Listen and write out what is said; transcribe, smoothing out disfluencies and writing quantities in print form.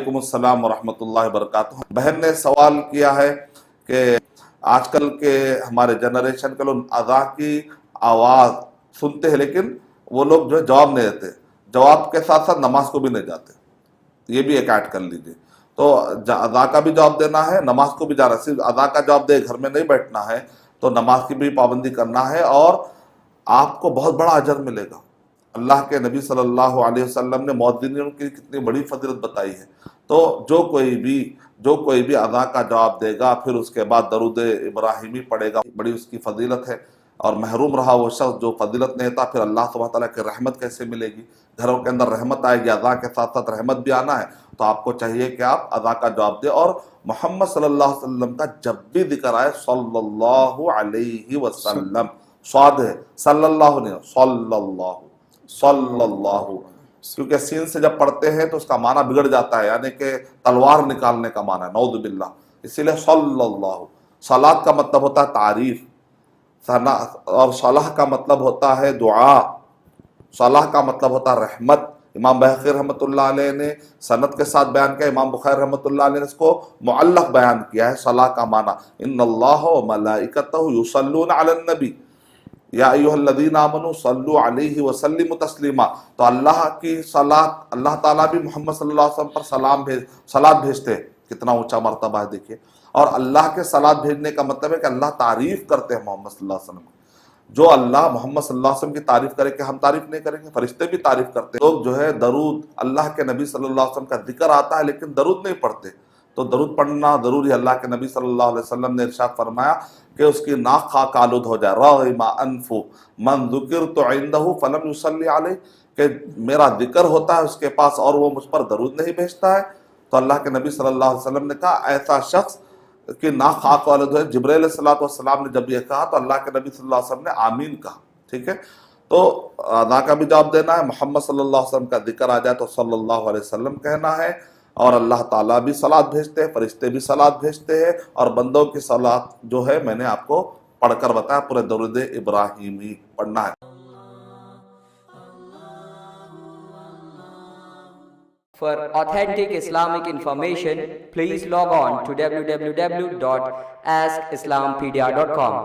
وعلیکم السلام ورحمۃ اللہ وبرکاتہ۔ بہن نے سوال کیا ہے کہ آج کل کے ہمارے جنریشن کے لوگ اذان کی آواز سنتے ہیں لیکن وہ لوگ جو ہے جواب نہیں دیتے، جواب کے ساتھ ساتھ نماز کو بھی نہیں جاتے۔ یہ بھی ایک ایڈ کر لیجیے۔ تو اذان کا بھی جواب دینا ہے، نماز کو بھی جانا ہے۔ صرف اذان کا جواب دے گھر میں نہیں بیٹھنا ہے، تو نماز کی بھی پابندی کرنا ہے اور آپ کو بہت بڑا اجر ملے گا۔ اللہ کے نبی صلی اللہ علیہ وسلم نے مؤذنین کی کتنی بڑی فضیلت بتائی ہے۔ تو جو کوئی بھی اذان کا جواب دے گا، پھر اس کے بعد درود ابراہیمی پڑھے گا، بڑی اس کی فضیلت ہے۔ اور محروم رہا وہ شخص جو فضیلت نہیں تھا، پھر اللہ سبحانہ تعالیٰ کی رحمت کیسے ملے گی؟ گھروں کے اندر رحمت آئے گی، اذان کے ساتھ ساتھ رحمت بھی آنا ہے۔ تو آپ کو چاہیے کہ آپ اذان کا جواب دیں، اور محمد صلی اللہ علیہ وسلم کا جب بھی ذکر آئے صلی اللہ علیہ وسلم، صاد ہے، صلی اللہ نہیں، صلی اللہ، کیونکہ سین سے جب پڑھتے ہیں تو اس کا معنی بگڑ جاتا ہے، یعنی کہ تلوار نکالنے کا معنی ہے، نعوذ باللہ۔ اسی لیے صلی اللہ، صلاۃ کا مطلب ہوتا ہے تعریف، اور صلاح کا مطلب ہوتا ہے دعا، صلاح کا مطلب ہوتا ہے رحمت۔ امام بحقی رحمۃ اللہ علیہ نے سند کے ساتھ بیان کیا، امام بخاری رحمۃ اللہ علیہ نے اس کو معلق بیان کیا ہے۔ صلاح کا معنی ان اللہ وملائکتہ یصلون علی النبی یا ایھا الذین آمنوا صلوا علیہ وسلموا تسلیما۔ تو اللہ کی صلاۃ، اللہ تعالیٰ بھی محمد صلی اللہ علیہ وسلم پر صلاۃ بھیجتے ہیں، کتنا اونچا مرتبہ ہے دیکھیے۔ اور اللہ کے صلاۃ بھیجنے کا مطلب ہے کہ اللہ تعریف کرتے ہیں محمد صلی اللہ علیہ وسلم۔ جو اللہ محمد صلی اللہ علیہ وسلم کی تعریف کرے کہ ہم تعریف نہیں کریں گے؟ فرشتے بھی تعریف کرتے ہیں۔ لوگ جو ہے درود، اللہ کے نبی صلی اللہ علیہ وسلم کا ذکر آتا ہے لیکن درود نہیں پڑھتے، تو درود پڑھنا ضروری ہے۔ اللہ کے نبی صلی اللہ علیہ وسلم نے ارشاد فرمایا کہ اس کی ناک خاک آلود ہو جائے، رغم انف من ذکرت عنده فلم يصلی علیہ، کہ میرا ذکر ہوتا ہے اس کے پاس اور وہ مجھ پر درود نہیں بھیجتا ہے۔ تو اللہ کے نبی صلی اللہ علیہ وسلم نے کہا ایسا شخص کہ ناک خاک آلود ہے۔ جبرائیل علیہ السلام نے جب یہ کہا تو اللہ کے نبی صلی اللہ علیہ وسلم نے آمین کہا، ٹھیک ہے۔ تو اذان کا بھی جواب دینا ہے، محمد صلی اللہ علیہ وسلم کا ذکر آ جائے تو صلی اللہ علیہ وسلم کہنا ہے، اور اللہ تعالیٰ بھی صلاۃ بھیجتے ہیں، فرشتے بھی صلاۃ بھیجتے ہیں، اور بندوں کی صلاۃ جو ہے میں نے آپ کو پڑھ کر بتایا، پورے درود ابراہیمی پڑھنا ہے۔ For authentic Islamic information, please log on to www.askislampedia.com.